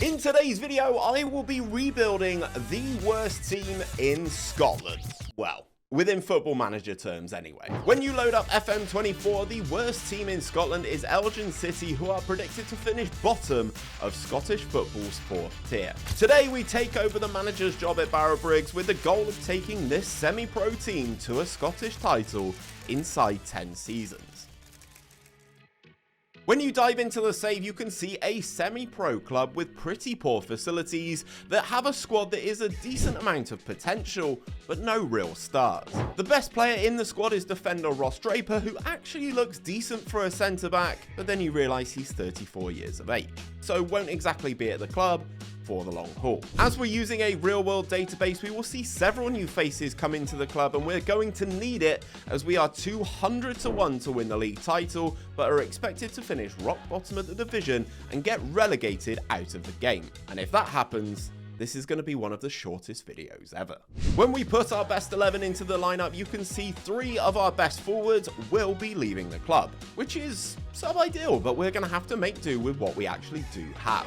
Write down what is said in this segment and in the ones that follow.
In today's video, I will be rebuilding the worst team in Scotland. Well, within Football Manager terms anyway. When you load up FM24, the worst team in Scotland is Elgin City, who are predicted to finish bottom of Scottish football's 4th tier. Today we take over the manager's job at Borough Briggs with the goal of taking this semi-pro team to a Scottish title inside 10 seasons. When you dive into the save, you can see a semi-pro club with pretty poor facilities that have a squad that is a decent amount of potential, but no real stars. The best player in the squad is defender Ross Draper, who actually looks decent for a centre-back, but then you realise he's 34 years of age, so won't exactly be at the club for the long haul. As we're using a real-world database, we will see several new faces come into the club, and we're going to need it as we are 200 to 1 to win the league title, but are expected to finish rock bottom of the division and get relegated out of the game. And if that happens, this is going to be one of the shortest videos ever. When we put our best 11 into the lineup, you can see 3 of our best forwards will be leaving the club, which is sub-ideal, but we're going to have to make do with what we actually do have.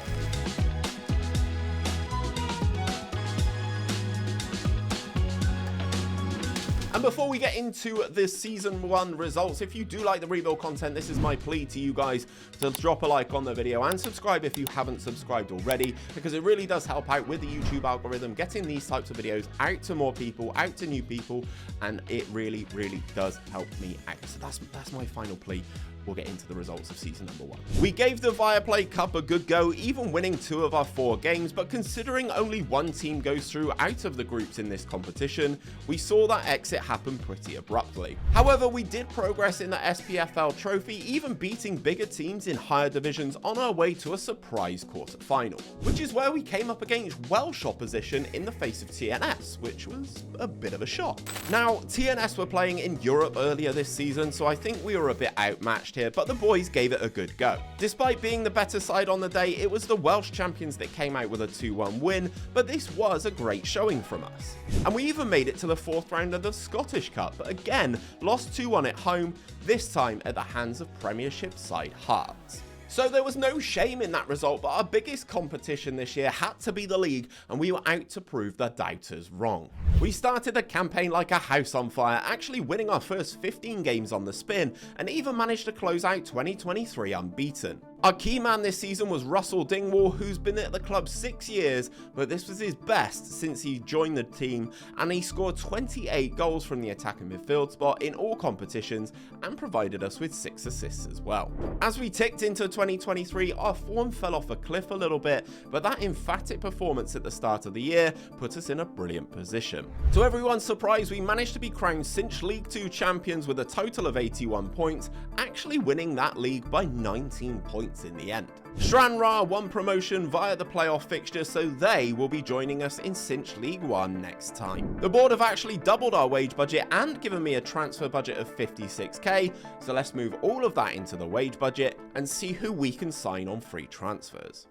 And before we get into the Season 1 results, if you do like the rebuild content, this is my plea to you guys to drop a like on the video and subscribe if you haven't subscribed already, because it really does help out with the YouTube algorithm, getting these types of videos out to more people, out to new people, and it really does help me out. So that's my final plea. We'll get into the results of season number 1. We gave the Viaplay Cup a good go, even winning 2 of our 4 games, but considering only 1 team goes through out of the groups in this competition, we saw that exit happen pretty abruptly. However, we did progress in the SPFL trophy, even beating bigger teams in higher divisions on our way to a surprise quarter-final, which is where we came up against Welsh opposition in the face of TNS, which was a bit of a shock. Now, TNS were playing in Europe earlier this season, so I think we were a bit outmatched here, but the boys gave it a good go. Despite being the better side on the day, it was the Welsh champions that came out with a 2-1 win, but this was a great showing from us. And we even made it to the 4th round of the Scottish Cup, but again, lost 2-1 at home, this time at the hands of Premiership side Hearts. So there was no shame in that result, but our biggest competition this year had to be the league, and we were out to prove the doubters wrong. We started the campaign like a house on fire, actually winning our first 15 games on the spin, and even managed to close out 2023 unbeaten. Our key man this season was Russell Dingwall, who's been at the club 6 years, but this was his best since he joined the team, and he scored 28 goals from the attacking midfield spot in all competitions and provided us with 6 assists as well. As we ticked into 2023, our form fell off a cliff a little bit, but that emphatic performance at the start of the year put us in a brilliant position. To everyone's surprise, we managed to be crowned Cinch League 2 champions with a total of 81 points, actually winning that league by 19 points in the end. Stranraer won promotion via the playoff fixture, so they will be joining us in Cinch League 1 next time. The board have actually doubled our wage budget and given me a transfer budget of 56k, so let's move all of that into the wage budget and see who we can sign on free transfers.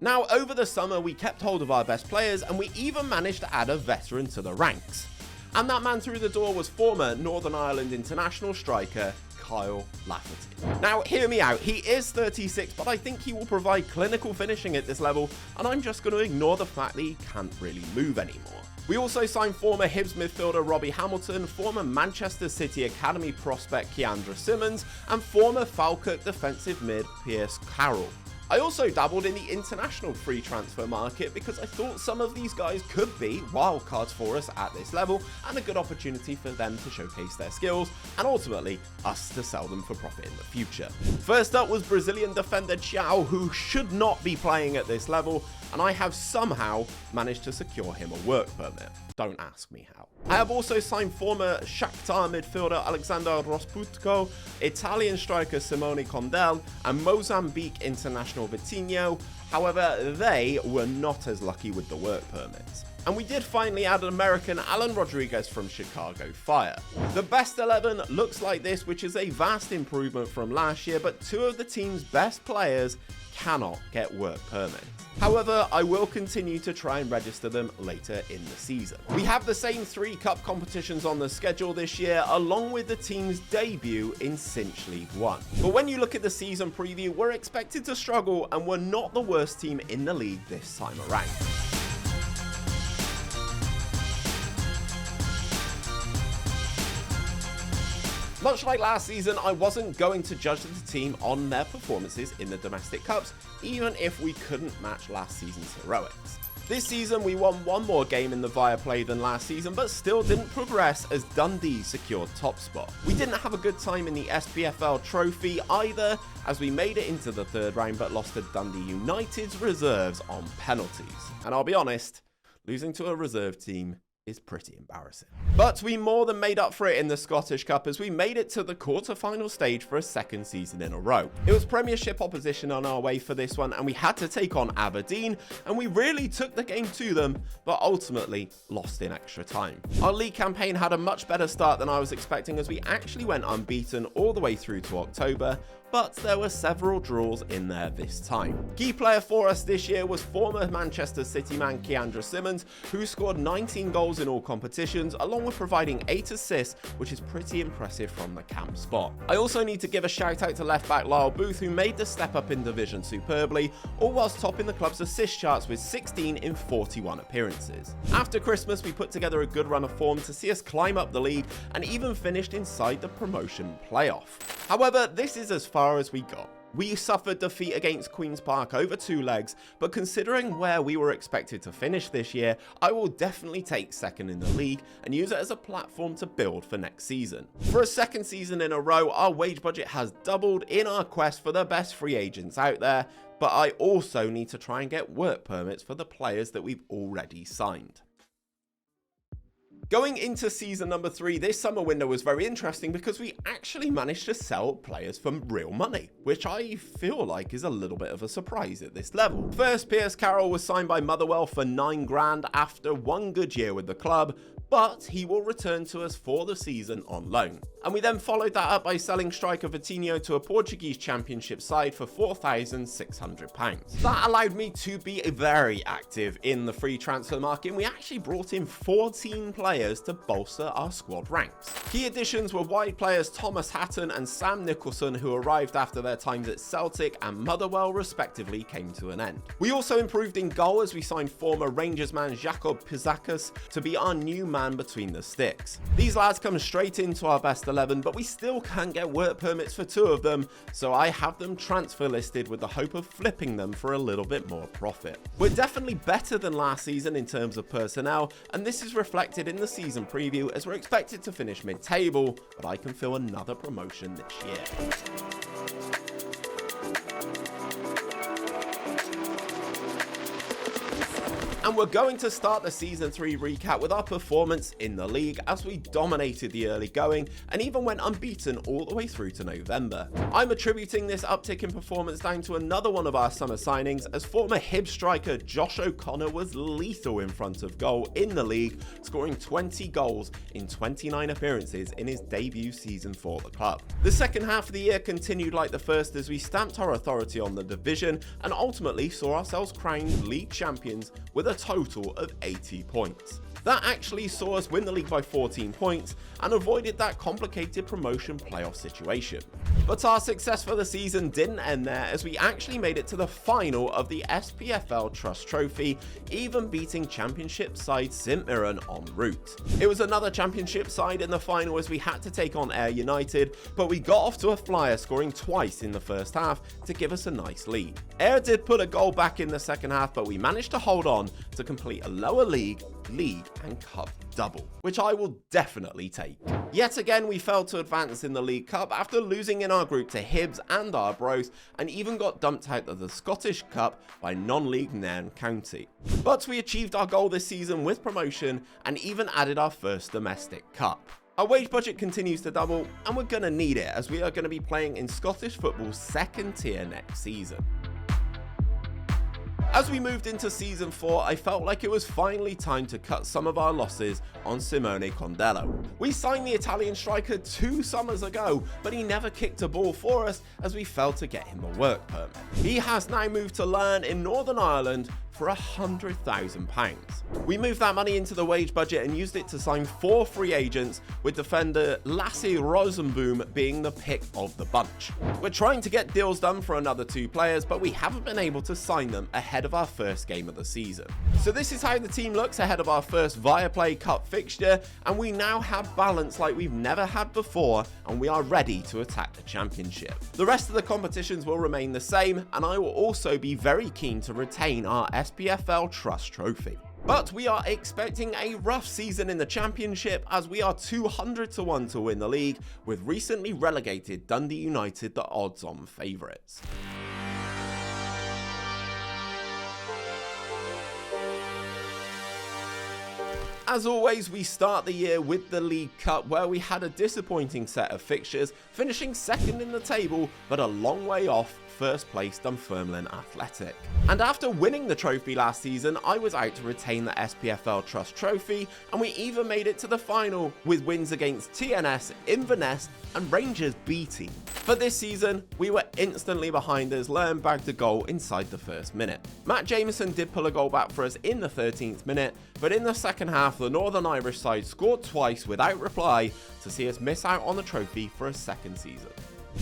Now, over the summer, we kept hold of our best players, and we even managed to add a veteran to the ranks. And that man through the door was former Northern Ireland international striker Kyle Lafferty. Now, hear me out, he is 36, but I think he will provide clinical finishing at this level, and I'm just going to ignore the fact that he can't really move anymore. We also signed former Hibs midfielder Robbie Hamilton, former Manchester City Academy prospect Keandra Simmons, and former Falkirk defensive mid Pierce Carroll. I also dabbled in the international free transfer market because I thought some of these guys could be wildcards for us at this level and a good opportunity for them to showcase their skills and ultimately us to sell them for profit in the future. First up was Brazilian defender Thiago, who should not be playing at this level, and I have somehow managed to secure him a work permit. Don't ask me how. I have also signed former Shakhtar midfielder Alexander Rosputko, Italian striker Simone Condell, and Mozambique international Vitinho. However, they were not as lucky with the work permits. And we did finally add an American, Alan Rodriguez from Chicago Fire. The best 11 looks like this, which is a vast improvement from last year, but 2 of the team's best players cannot get work permits. However, I will continue to try and register them later in the season. We have the same 3 cup competitions on the schedule this year, along with the team's debut in Cinch League 1. But when you look at the season preview, we're expected to struggle, and we're not the worst team in the league this time around. Much like last season, I wasn't going to judge the team on their performances in the domestic cups, even if we couldn't match last season's heroics. This season, we won one more game in the Viaplay than last season, but still didn't progress as Dundee secured top spot. We didn't have a good time in the SPFL trophy either, as we made it into the 3rd round but lost to Dundee United's reserves on penalties. And I'll be honest, losing to a reserve team is pretty embarrassing. But we more than made up for it in the Scottish Cup as we made it to the quarter-final stage for a 2nd season in a row. It was Premiership opposition on our way for this one, and we had to take on Aberdeen, and we really took the game to them, but ultimately lost in extra time. Our league campaign had a much better start than I was expecting, as we actually went unbeaten all the way through to October, but there were several draws in there this time. Key player for us this year was former Manchester City man Keandra Simmons, who scored 19 goals in all competitions, along with providing 8 assists, which is pretty impressive from the camp spot. I also need to give a shout out to left back Lyle Booth, who made the step up in division superbly, all whilst topping the club's assist charts with 16 in 41 appearances. After Christmas, we put together a good run of form to see us climb up the league and even finished inside the promotion playoff. However, this is as far as we got. We suffered defeat against Queen's Park over 2 legs, but considering where we were expected to finish this year, I will definitely take 2nd in the league and use it as a platform to build for next season. For a 2nd season in a row, our wage budget has doubled in our quest for the best free agents out there, but I also need to try and get work permits for the players that we've already signed. Going into season number 3, this summer window was very interesting because we actually managed to sell players for real money, which I feel like is a little bit of a surprise at this level. First, Piers Carroll was signed by Motherwell for $9 grand after one good year with the club, but he will return to us for the season on loan. And we then followed that up by selling striker Vitinho to a Portuguese Championship side for £4,600. That allowed me to be very active in the free transfer market, and we actually brought in 14 players to bolster our squad ranks. Key additions were wide players Thomas Hatton and Sam Nicholson, who arrived after their times at Celtic and Motherwell respectively came to an end. We also improved in goal as we signed former Rangers man Jakob Pizakas to be our new man between the sticks. These lads come straight into our best 11, but we still can't get work permits for 2 of them, so I have them transfer listed with the hope of flipping them for a little bit more profit. We're definitely better than last season in terms of personnel, and this is reflected in the season preview as we're expected to finish mid-table, but I can feel another promotion this year. And we're going to start the Season 3 recap with our performance in the league as we dominated the early going and even went unbeaten all the way through to November. I'm attributing this uptick in performance down to another one of our summer signings, as former Hibs striker Josh O'Connor was lethal in front of goal in the league, scoring 20 goals in 29 appearances in his debut season for the club. The second half of the year continued like the first as we stamped our authority on the division and ultimately saw ourselves crowned league champions with a total of 80 points. That actually saw us win the league by 14 points and avoided that complicated promotion playoff situation. But our success for the season didn't end there, as we actually made it to the final of the SPFL Trust Trophy, even beating Championship side St Mirren en route. It was another Championship side in the final as we had to take on Ayr United, but we got off to a flyer, scoring twice in the first half to give us a nice lead. Ayr did put a goal back in the second half, but we managed to hold on to complete a lower league and cup double, which I will definitely take. Yet again, we failed to advance in the League Cup after losing in our group to Hibs and Arbroath, and even got dumped out of the Scottish Cup by non-league Nairn County. But we achieved our goal this season with promotion and even added our first domestic cup. Our wage budget continues to double, and we're going to need it as we are going to be playing in Scottish football's second tier next season. As we moved into Season 4, I felt like it was finally time to cut some of our losses on Simone Condello. We signed the Italian striker 2 summers ago, but he never kicked a ball for us as we failed to get him a work permit. He has now moved to Learn in Northern Ireland for £100,000. We moved that money into the wage budget and used it to sign 4 free agents, with defender Lasse Rosenboom being the pick of the bunch. We're trying to get deals done for another 2 players, but we haven't been able to sign them ahead of our first game of the season. So this is how the team looks ahead of our first Viaplay Cup fixture, and we now have balance like we've never had before, and we are ready to attack the championship. The rest of the competitions will remain the same, and I will also be very keen to retain our SPFL Trust Trophy. But we are expecting a rough season in the championship, as we are 200 to 1 to win the league, with recently relegated Dundee United the odds-on favourites. As always, we start the year with the League Cup, where we had a disappointing set of fixtures, finishing second in the table but a long way off first place Dunfermline Athletic. And after winning the trophy last season, I was out to retain the SPFL Trust Trophy, and we even made it to the final with wins against TNS, Inverness and Rangers B team. But this season, we were instantly behind as Learn bagged a goal inside the first minute. Matt Jameson did pull a goal back for us in the 13th minute, but in the second half, the Northern Irish side scored twice without reply to see us miss out on the trophy for a second season.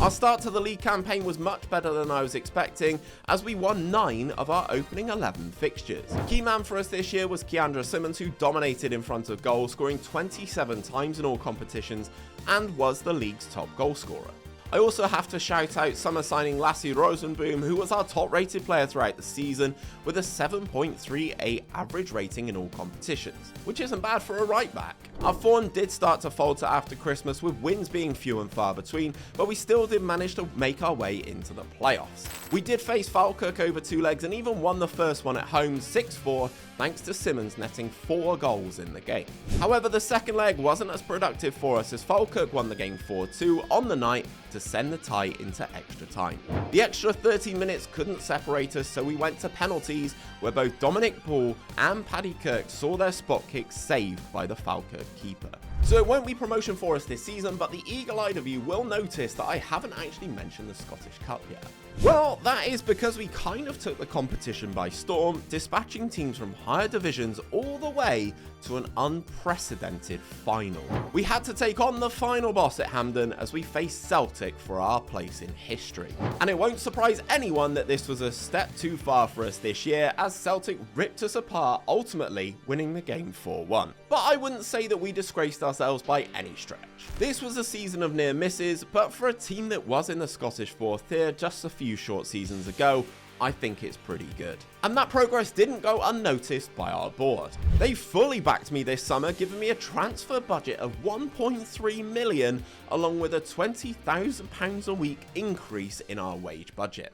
Our start to the league campaign was much better than I was expecting, as we won 9 of our opening 11 fixtures. Key man for us this year was Keandra Simmons, who dominated in front of goal, scoring 27 times in all competitions and was the league's top goal scorer. I also have to shout out summer signing Lasse Rosenboom, who was our top rated player throughout the season with a 7.38 average rating in all competitions, which isn't bad for a right back. Our form did start to falter after Christmas, with wins being few and far between, but we still did manage to make our way into the playoffs. We did face Falkirk over 2 legs and even won the first one at home 6-4, thanks to Simmons netting 4 goals in the game. However, the second leg wasn't as productive for us, as Falkirk won the game 4-2 on the night to send the tie into extra time. The extra 30 minutes couldn't separate us, so we went to penalties, where both Dominic Paul and Paddy Kirk saw their spot kicks saved by the Falkirk keeper. So it won't be promotion for us this season, but the eagle-eyed of you will notice that I haven't actually mentioned the Scottish Cup yet. Well, that is because we kind of took the competition by storm, dispatching teams from higher divisions all the way to an unprecedented final. We had to take on the final boss at Hampden as we faced Celtic for our place in history. And it won't surprise anyone that this was a step too far for us this year, as Celtic ripped us apart, ultimately winning the game 4-1. But I wouldn't say that we disgraced ourselves by any stretch. This was a season of near misses, but for a team that was in the Scottish 4th tier just a few short seasons ago, I think it's pretty good. And that progress didn't go unnoticed by our board. They fully backed me this summer, giving me a transfer budget of 1.3 million, along with a £20,000 a week increase in our wage budget.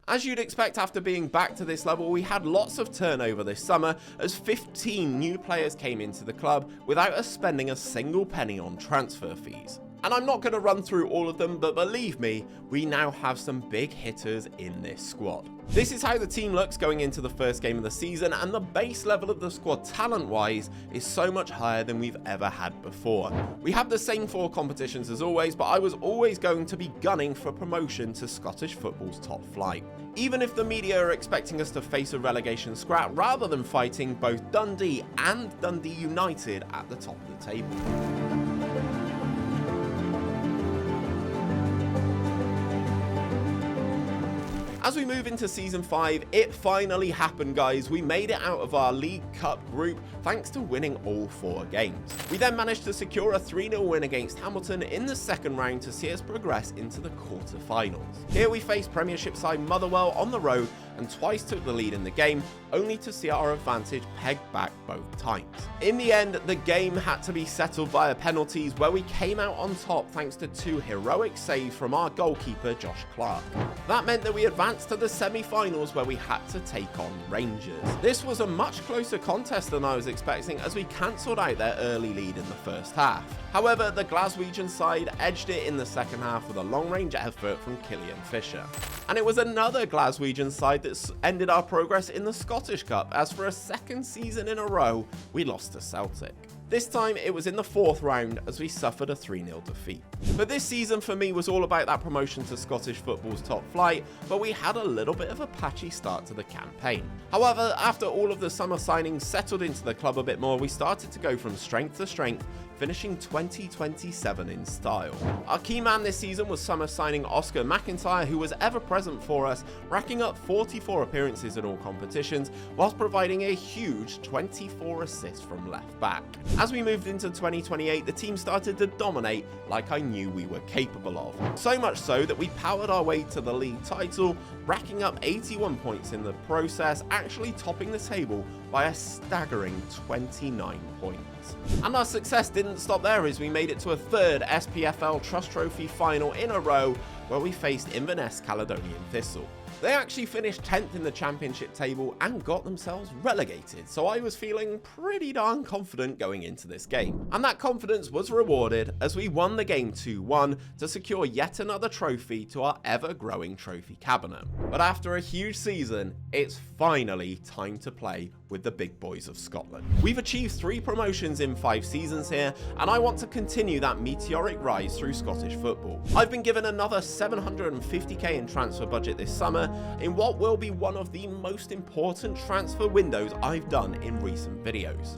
As you'd expect after being back to this level, we had lots of turnover this summer, as 15 new players came into the club without us spending a single penny on transfer fees. And I'm not going to run through all of them, but believe me, we now have some big hitters in this squad. This is how the team looks going into the first game of the season, and the base level of the squad talent-wise is so much higher than we've ever had before. We have the same 4 competitions as always, but I was always going to be gunning for promotion to Scottish football's top flight. Even if the media are expecting us to face a relegation scrap rather than fighting both Dundee and Dundee United at the top of the table. As we move into Season 5, it finally happened, guys. We made it out of our League Cup group thanks to winning all 4 games. We then managed to secure a 3-0 win against Hamilton in the second round to see us progress into the quarter-finals. Here we faced Premiership side Motherwell on the road and twice took the lead in the game, only to see our advantage pegged back both times. In the end, the game had to be settled via penalties, where we came out on top thanks to 2 heroic saves from our goalkeeper Josh Clark. That meant that we advanced to the semi-finals, where we had to take on Rangers. This was a much closer contest than I was expecting, as we cancelled out their early lead in the first half. However, the Glaswegian side edged it in the second half with a long-range effort from Killian Fisher. And it was another Glaswegian side that ended our progress in the Scottish Cup, as for a second season in a row, we lost to Celtic. This time it was in the 4th round as we suffered a 3-0 defeat. But this season for me was all about that promotion to Scottish football's top flight, but we had a little bit of a patchy start to the campaign. However, after all of the summer signings settled into the club a bit more, we started to go from strength to strength, finishing 2027 in style. Our key man this season was summer signing Oscar McIntyre, who was ever present for us, racking up 44 appearances in all competitions, whilst providing a huge 24 assists from left back. As we moved into 2028, the team started to dominate like I knew we were capable of. So much so that we powered our way to the league title, racking up 81 points in the process, actually topping the table by a staggering 29 points. And our success didn't stop there, as we made it to a 3rd SPFL Trust Trophy final in a row, where we faced Inverness Caledonian Thistle. They actually finished 10th in the championship table and got themselves relegated, so I was feeling pretty darn confident going into this game. And that confidence was rewarded as we won the game 2-1 to secure yet another trophy to our ever-growing trophy cabinet. But after a huge season, it's finally time to play with the big boys of Scotland. We've achieved 3 promotions in 5 seasons here, and I want to continue that meteoric rise through Scottish football. I've been given another 750k in transfer budget this summer, in what will be one of the most important transfer windows I've done in recent videos.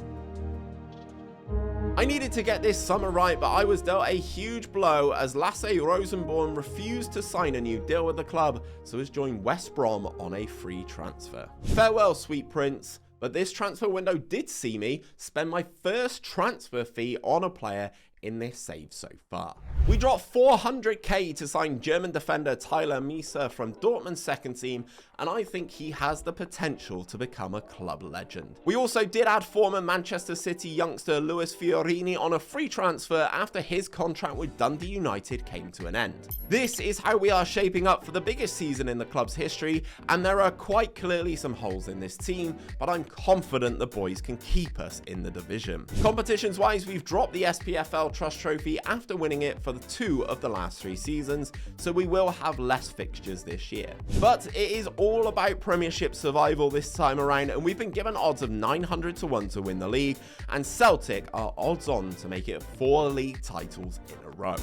I needed to get this summer right, but I was dealt a huge blow as Lasse Rosenborn refused to sign a new deal with the club, so has joined West Brom on a free transfer. Farewell, sweet prince, but this transfer window did see me spend my first transfer fee on a player in this save so far. We dropped 400k to sign German defender Tyler Mieser from Dortmund's second team, and I think he has the potential to become a club legend. We also did add former Manchester City youngster Luis Fiorini on a free transfer after his contract with Dundee United came to an end. This is how we are shaping up for the biggest season in the club's history, and there are quite clearly some holes in this team, but I'm confident the boys can keep us in the division. Competitions wise, we've dropped the SPFL Trust Trophy after winning it for 2 of the last 3 seasons, so we will have less fixtures this year. But it is all about Premiership survival this time around, and we've been given odds of 900 to 1 to win the league, and Celtic are odds on to make it 4 league titles in a row.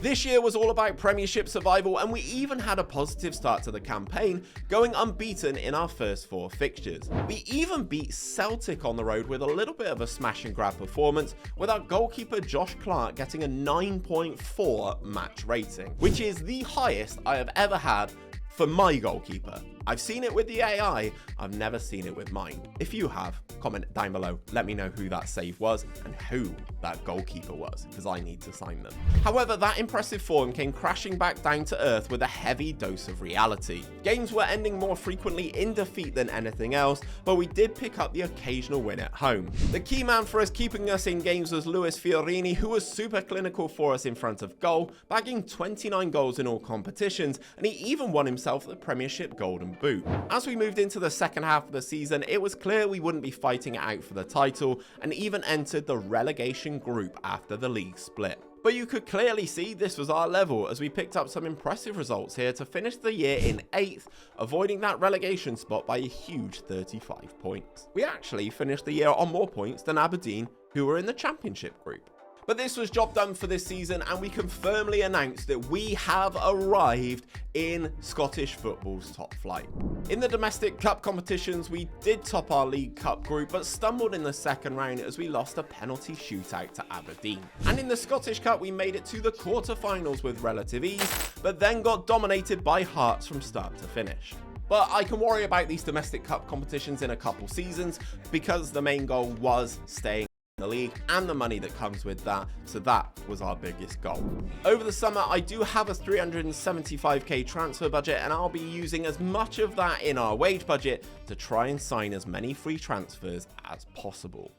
This year was all about Premiership survival, and we even had a positive start to the campaign, going unbeaten in our first 4 fixtures. We even beat Celtic on the road with a little bit of a smash and grab performance, with our goalkeeper Josh Clark getting a 9.4 match rating, which is the highest I have ever had for my goalkeeper. I've seen it with the AI, I've never seen it with mine. If you have, comment down below, let me know who that save was and who that goalkeeper was, because I need to sign them. However, that impressive form came crashing back down to earth with a heavy dose of reality. Games were ending more frequently in defeat than anything else, but we did pick up the occasional win at home. The key man for us keeping us in games was Luis Fiorini, who was super clinical for us in front of goal, bagging 29 goals in all competitions, and he even won himself the Premiership Golden Boot. As we moved into the second half of the season, it was clear we wouldn't be fighting it out for the title, and even entered the relegation group after the league split. But you could clearly see this was our level, as we picked up some impressive results here to finish the year in 8th, avoiding that relegation spot by a huge 35 points. We actually finished the year on more points than Aberdeen, who were in the Championship group. But this was job done for this season, and we can firmly announce that we have arrived in Scottish football's top flight. In the domestic cup competitions, we did top our League Cup group, but stumbled in the second round as we lost a penalty shootout to Aberdeen. And in the Scottish Cup, we made it to the quarter-finals with relative ease, but then got dominated by Hearts from start to finish. But I can worry about these domestic cup competitions in a couple seasons, because the main goal was staying the league and the money that comes with that, so that was our biggest goal. Over the summer, I do have a 375k transfer budget, and I'll be using as much of that in our wage budget to try and sign as many free transfers as possible.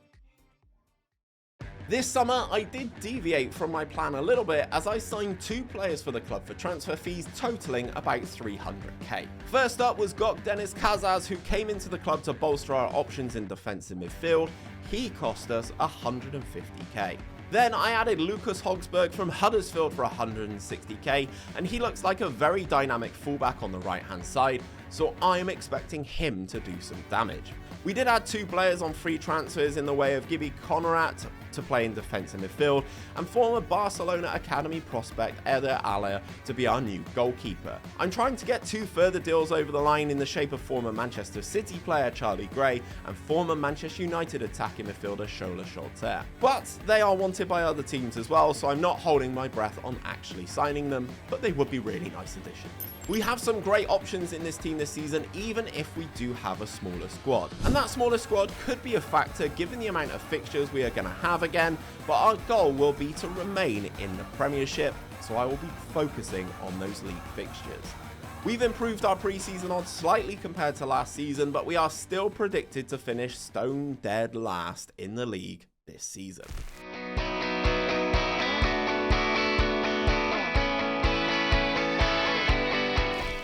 This summer, I did deviate from my plan a little bit, as I signed 2 players for the club for transfer fees totaling about 300k. First up was Gok Deniz Kazaz, who came into the club to bolster our options in defensive midfield. He cost us 150k. Then I added Lucas Hogsberg from Huddersfield for 160k, and he looks like a very dynamic fullback on the right hand side, so I'm expecting him to do some damage. We did add 2 players on free transfers in the way of Gibby Conrad to play in defence and midfield, and former Barcelona Academy prospect Eder Aller to be our new goalkeeper. I'm trying to get 2 further deals over the line in the shape of former Manchester City player Charlie Gray and former Manchester United attacking midfielder Shola Scholter. But they are wanted by other teams as well, so I'm not holding my breath on actually signing them, but they would be really nice additions. We have some great options in this team this season, even if we do have a smaller squad. And that smaller squad could be a factor given the amount of fixtures we are going to have again, but our goal will be to remain in the Premiership, so I will be focusing on those league fixtures. We've improved our pre-season odds slightly compared to last season, but we are still predicted to finish stone dead last in the league this season.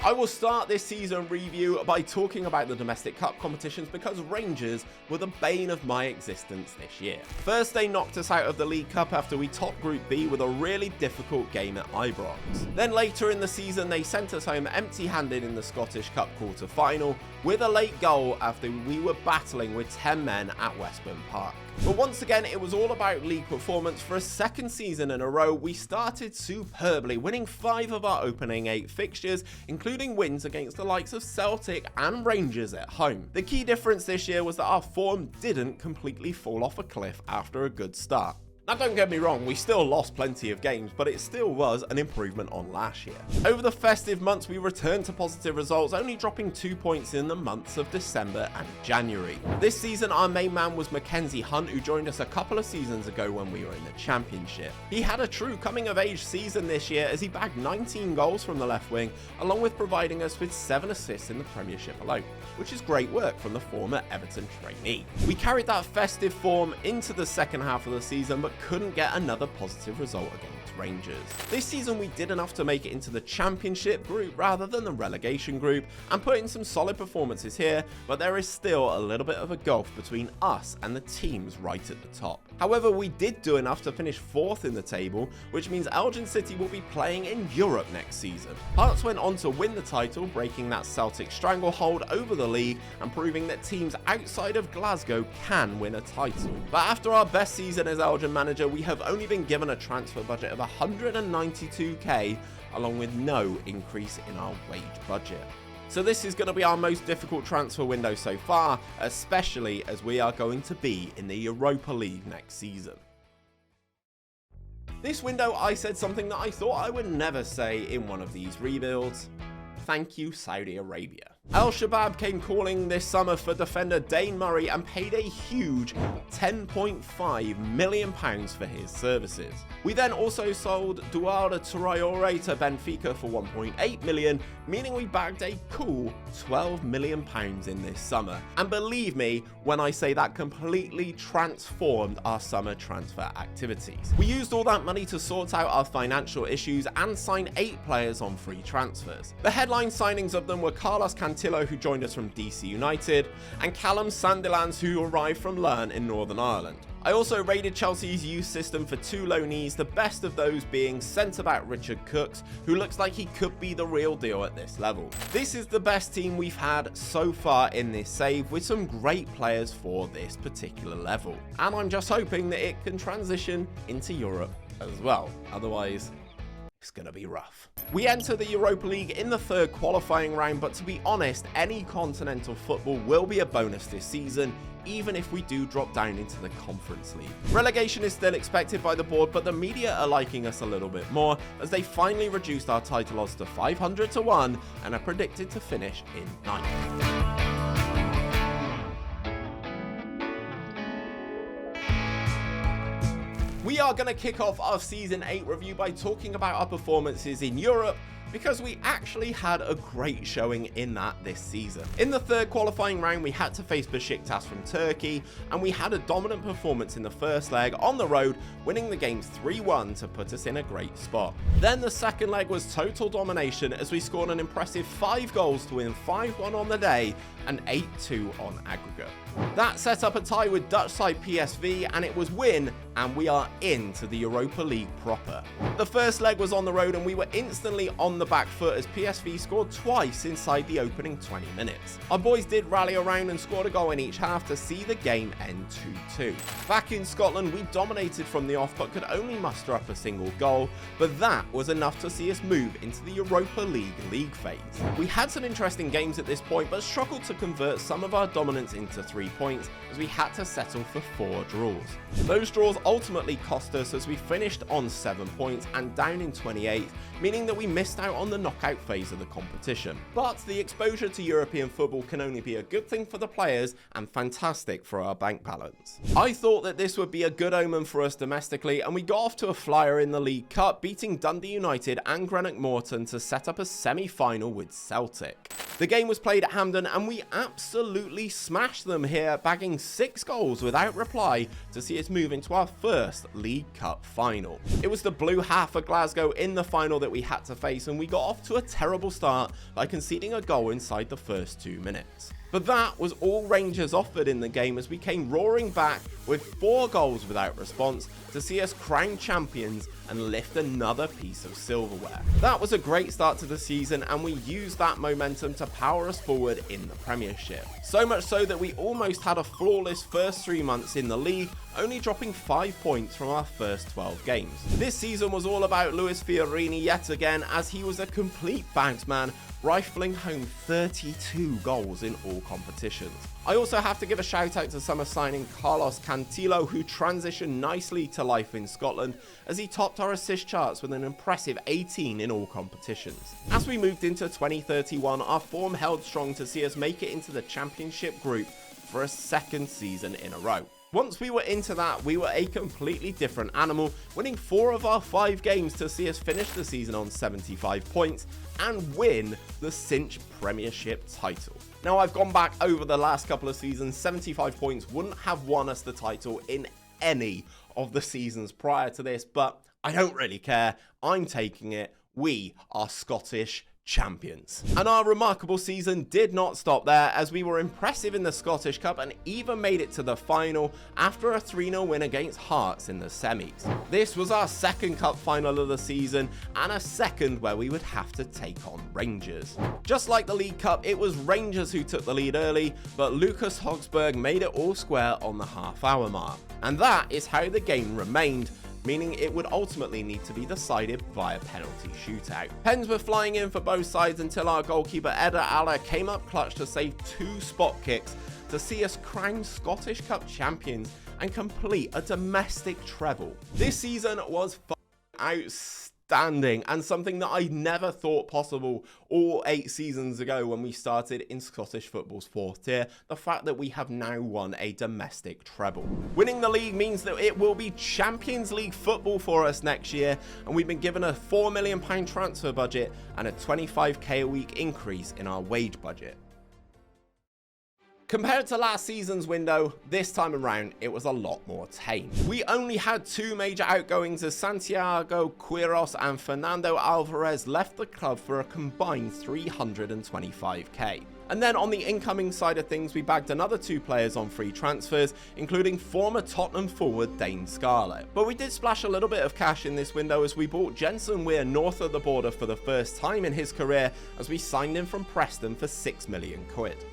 I will start this season review by talking about the domestic cup competitions because Rangers were the bane of my existence this year. First, they knocked us out of the League Cup after we topped Group B with a really difficult game at Ibrox. Then later in the season, they sent us home empty-handed in the Scottish Cup quarter-final with a late goal after we were battling with 10 men at Westburn Park. But once again, it was all about league performance. For a second season in a row, we started superbly, winning 5 of our opening 8 fixtures, including wins against the likes of Celtic and Rangers at home. The key difference this year was that our form didn't completely fall off a cliff after a good start. Now don't get me wrong, we still lost plenty of games, but it still was an improvement on last year. Over the festive months, we returned to positive results, only dropping 2 points in the months of December and January. This season, our main man was Mackenzie Hunt, who joined us a couple of seasons ago when we were in the Championship. He had a true coming-of-age season this year as he bagged 19 goals from the left wing, along with providing us with 7 assists in the Premiership alone, which is great work from the former Everton trainee. We carried that festive form into the second half of the season, but couldn't get another positive result against Rangers. This season we did enough to make it into the Championship group rather than the relegation group and put in some solid performances here, but there is still a little bit of a gulf between us and the teams right at the top. However, we did do enough to finish 4th in the table, which means Elgin City will be playing in Europe next season. Hearts went on to win the title, breaking that Celtic stranglehold over the league and proving that teams outside of Glasgow can win a title. But after our best season as Elgin manager, we have only been given a transfer budget of 192k, along with no increase in our wage budget. So this is going to be our most difficult transfer window so far, especially as we are going to be in the Europa League next season. This window I said something that I thought I would never say in one of these rebuilds. Thank you, Saudi Arabia. Al Shabab came calling this summer for defender Dane Murray and paid a huge £10.5 million for his services. We then also sold Douada Traoré to Benfica for £1.8 million, meaning we bagged a cool £12 million in this summer. And believe me when I say that completely transformed our summer transfer activities. We used all that money to sort out our financial issues and sign 8 players on free transfers. The headline signings of them were Carlos Cantillo, who joined us from DC United, and Callum Sandilands, who arrived from Learn in Northern Ireland. I also raided Chelsea's youth system for 2 loanees, the best of those being centre-back Richard Cooks, who looks like he could be the real deal at this level. This is the best team we've had so far in this save, with some great players for this particular level. And I'm just hoping that it can transition into Europe as well, otherwise it's gonna be rough. We enter the Europa League in the 3rd qualifying round, but to be honest, any continental football will be a bonus this season, even if we do drop down into the Conference League. Relegation is still expected by the board, but the media are liking us a little bit more as they finally reduced our title odds to 500 to 1 and are predicted to finish in 9th. We are going to kick off our Season 8 review by talking about our performances in Europe, because we actually had a great showing in that this season. In the 3rd qualifying round, we had to face Besiktas from Turkey, and we had a dominant performance in the first leg on the road, winning the games 3-1 to put us in a great spot. Then the second leg was total domination as we scored an impressive 5 goals to win 5-1 on the day and 8-2 on aggregate. That set up a tie with Dutch side PSV, and it was win and we are into the Europa League proper. The first leg was on the road and we were instantly on the back foot as PSV scored twice inside the opening 20 minutes. Our boys did rally around and scored a goal in each half to see the game end 2-2. Back in Scotland, we dominated from the off but could only muster up a single goal, but that was enough to see us move into the Europa League phase. We had some interesting games at this point but struggled to convert some of our dominance into 3 points as we had to settle for 4 draws. Those draws ultimately cost us as we finished on 7 points and down in 28th, meaning that we missed out on the knockout phase of the competition. But the exposure to European football can only be a good thing for the players and fantastic for our bank balance. I thought that this would be a good omen for us domestically, and we got off to a flyer in the League Cup, beating Dundee United and Greenock Morton to set up a semi-final with Celtic. The game was played at Hampden and we absolutely smashed them here, bagging 6 goals without reply to see us move into our first League Cup final. It was the blue half of Glasgow in the final that we had to face, and we got off to a terrible start by conceding a goal inside the first 2 minutes. But that was all Rangers offered in the game as we came roaring back with 4 goals without response to see us crowned champions and lift another piece of silverware. That was a great start to the season and we used that momentum to power us forward in the Premiership. So much so that we almost had a flawless first 3 months in the league, only dropping 5 points from our first 12 games. This season was all about Luis Fiorini yet again, as he was a complete bags man, rifling home 32 goals in all competitions. I also have to give a shout out to summer signing Carlos Cantillo, who transitioned nicely to life in Scotland as he topped our assist charts with an impressive 18 in all competitions. As we moved into 2031, our form held strong to see us make it into the Championship group for a 2nd season in a row. Once we were into that, we were a completely different animal, winning 4 of our 5 games to see us finish the season on 75 points and win the Cinch Premiership title. Now, I've gone back over the last couple of seasons. 75 points wouldn't have won us the title in any of the seasons prior to this, but I don't really care. I'm taking it. We are Scottish champions. And our remarkable season did not stop there, as we were impressive in the Scottish Cup and even made it to the final after a 3-0 win against Hearts in the semis. This was our 2nd cup final of the season and a 2nd where we would have to take on Rangers. Just like the League Cup, it was Rangers who took the lead early, but Lucas Hogsberg made it all square on the half-hour mark. And that is how the game remained, meaning it would ultimately need to be decided via penalty shootout. Pens were flying in for both sides until our goalkeeper Eda Alla came up clutch to save 2 spot kicks to see us crown Scottish Cup champions and complete a domestic treble. This season was outstanding and something that I never thought possible all 8 seasons ago when we started in Scottish football's 4th tier. The fact that we have now won a domestic treble. Winning the league means that it will be Champions League football for us next year, and we've been given a £4 million transfer budget and a 25k a week increase in our wage budget. Compared to last season's window, this time around it was a lot more tame. We only had 2 major outgoings as Santiago Quiros and Fernando Alvarez left the club for a combined 325k. And then on the incoming side of things, we bagged another 2 players on free transfers, including former Tottenham forward Dane Scarlett. But we did splash a little bit of cash in this window as we bought Jensen Weir north of the border for the first time in his career, as we signed him from Preston for £6 million.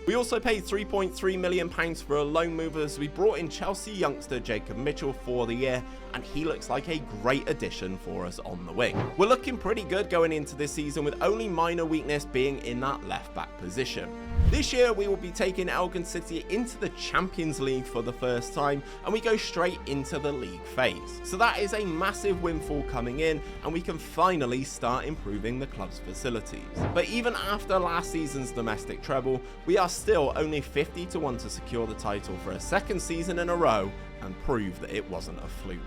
We also paid £3.3 million for a loan move as we brought in Chelsea youngster Jacob Mitchell for the year, and he looks like a great addition for us on the wing. We're looking pretty good going into this season, with only minor weakness being in that left back position. This year we will be taking Elgin City into the Champions League for the first time, and we go straight into the league phase. So that is a massive windfall coming in, and we can finally start improving the club's facilities. But even after last season's domestic treble, we are still only 50 to 1 to secure the title for a 2nd season in a row and prove that it wasn't a fluke.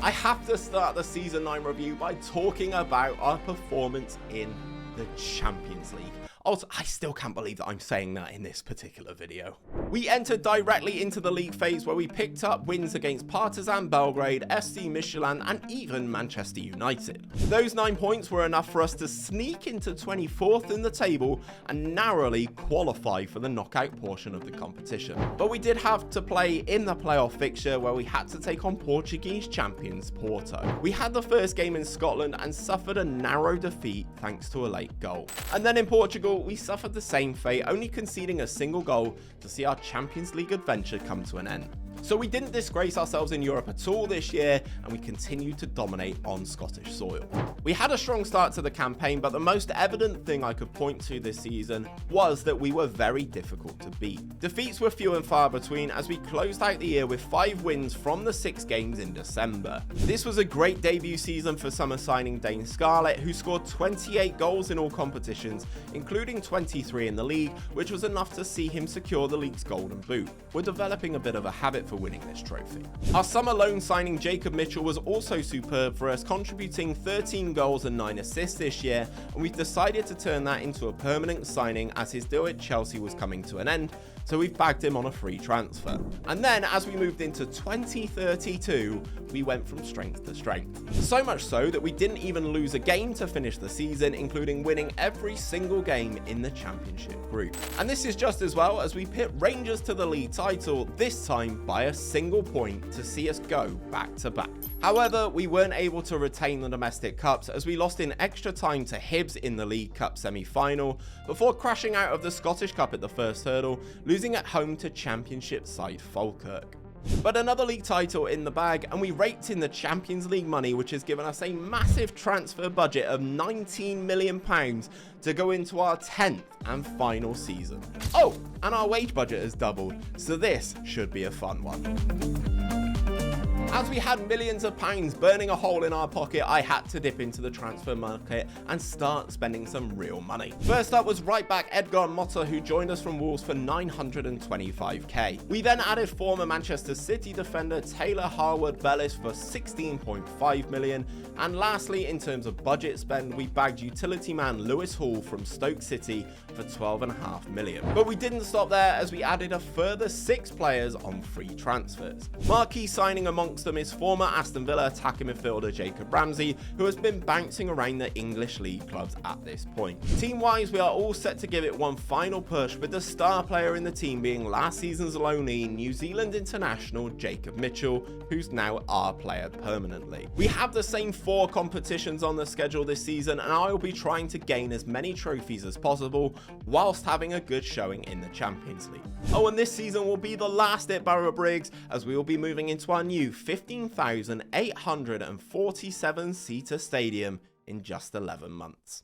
I have to start the Season 9 review by talking about our performance in the Champions League. Also, I still can't believe that I'm saying that in this particular video. We entered directly into the league phase where we picked up wins against Partizan Belgrade, SC Michelin, and even Manchester United. Those 9 points were enough for us to sneak into 24th in the table and narrowly qualify for the knockout portion of the competition. But we did have to play in the playoff fixture where we had to take on Portuguese champions Porto. We had the first game in Scotland and suffered a narrow defeat thanks to a late goal. And then in Portugal, we suffered the same fate, only conceding a single goal to see our Champions League adventure come to an end. So we didn't disgrace ourselves in Europe at all this year, and we continued to dominate on Scottish soil. We had a strong start to the campaign, but the most evident thing I could point to this season was that we were very difficult to beat. Defeats were few and far between as we closed out the year with 5 wins from the 6 games in December. This was a great debut season for summer signing Dane Scarlett, who scored 28 goals in all competitions, including 23 in the league, which was enough to see him secure the league's golden boot. We're developing a bit of a habit for winning this trophy. Our summer loan signing Jacob Mitchell was also superb for us, contributing 13 goals and 9 assists this year, and we've decided to turn that into a permanent signing as his deal at Chelsea was coming to an end, so we've bagged him on a free transfer. And then as we moved into 2032, we went from strength to strength. So much so that we didn't even lose a game to finish the season, including winning every single game in the championship group. And this is just as well as we pit Rangers to the league title, this time by a single point to see us go back to back. However, we weren't able to retain the domestic cups as we lost in extra time to Hibs in the League Cup semi-final before crashing out of the Scottish Cup at the first hurdle, losing at home to Championship side Falkirk. But another league title in the bag, and we raked in the Champions League money, which has given us a massive transfer budget of £19 million to go into our 10th and final season. Oh, and our wage budget has doubled, so this should be a fun one. As we had millions of pounds burning a hole in our pocket, I had to dip into the transfer market and start spending some real money. First up was right back Edgar Motta, who joined us from Wolves for £925k. We then added former Manchester City defender Taylor Harwood-Bellis for £16.5 million, and lastly, in terms of budget spend, we bagged utility man Lewis Hall from Stoke City for £12.5 million. But we didn't stop there, as we added a further 6 players on free transfers. Marquee signing amongst them is former Aston Villa attacking midfielder Jacob Ramsey, who has been bouncing around the English league clubs at this point. Team-wise, we are all set to give it one final push, with the star player in the team being last season's loanee New Zealand international Jacob Mitchell, who's now our player permanently. We have the same 4 competitions on the schedule this season, and I will be trying to gain as many trophies as possible whilst having a good showing in the Champions League. Oh, and this season will be the last at Borough Briggs, as we will be moving into our new 15,847 seater stadium in just 11 months.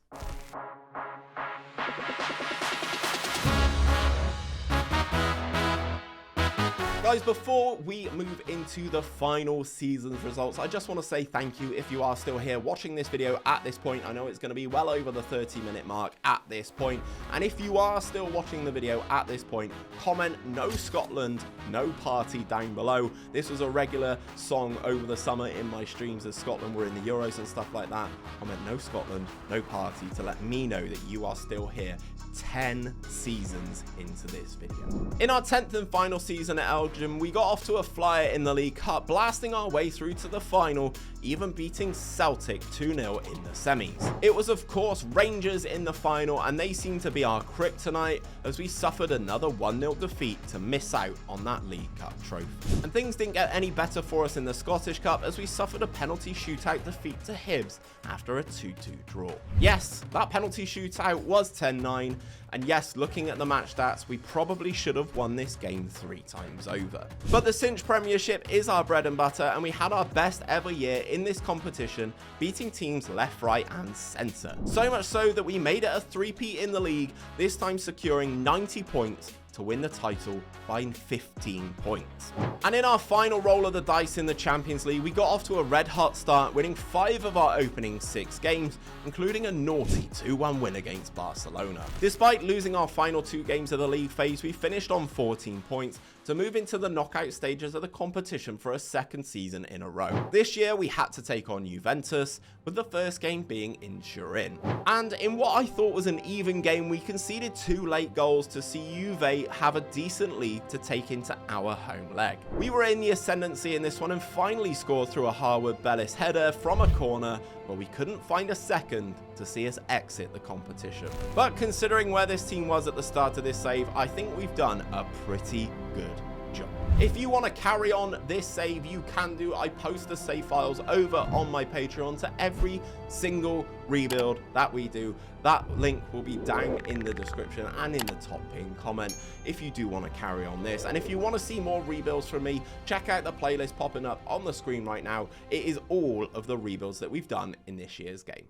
Guys, before we move into the final season's results, I just want to say thank you if you are still here watching this video at this point. I know it's going to be well over the 30-minute mark at this point. And if you are still watching the video at this point, comment "No Scotland, no party" down below. This was a regular song over the summer in my streams as Scotland were in the Euros and stuff like that. Comment "No Scotland, no party" to let me know that you are still here 10 seasons into this video. In our 10th and final season at Elgin, we got off to a flyer in the League Cup, blasting our way through to the final, even beating Celtic 2-0 in the semis. It was of course Rangers in the final, and they seemed to be our kryptonite as we suffered another 1-0 defeat to miss out on that League Cup trophy. And things didn't get any better for us in the Scottish Cup as we suffered a penalty shootout defeat to Hibs after a 2-2 draw. Yes, that penalty shootout was 10-9, and yes, looking at the match stats, we probably should have won this game 3 times over. But the Cinch Premiership is our bread and butter, and we had our best ever year in this competition, beating teams left, right and centre. So much so that we made it a 3-peat in the league, this time securing 90 points to win the title by 15 points. And in our final roll of the dice in the Champions League, we got off to a red hot start, winning 5 of our opening 6 games, including a naughty 2-1 win against Barcelona. Despite losing our final 2 games of the league phase, we finished on 14 points, to move into the knockout stages of the competition for a second season in a row. This year we had to take on Juventus, with the first game being in Turin. And in what I thought was an even game, we conceded 2 late goals to see Juve have a decent lead to take into our home leg. We were in the ascendancy in this one and finally scored through a Harwood Bellis header from a corner, but we couldn't find a second to see us exit the competition. But considering where this team was at the start of this save, I think we've done a pretty good job. If you want to carry on this save, you can do. I post the save files over on my Patreon to every single rebuild that we do. That link will be down in the description and in the top pinned comment if you do want to carry on this. And if you want to see more rebuilds from me, check out the playlist popping up on the screen right now. It is all of the rebuilds that we've done in this year's game.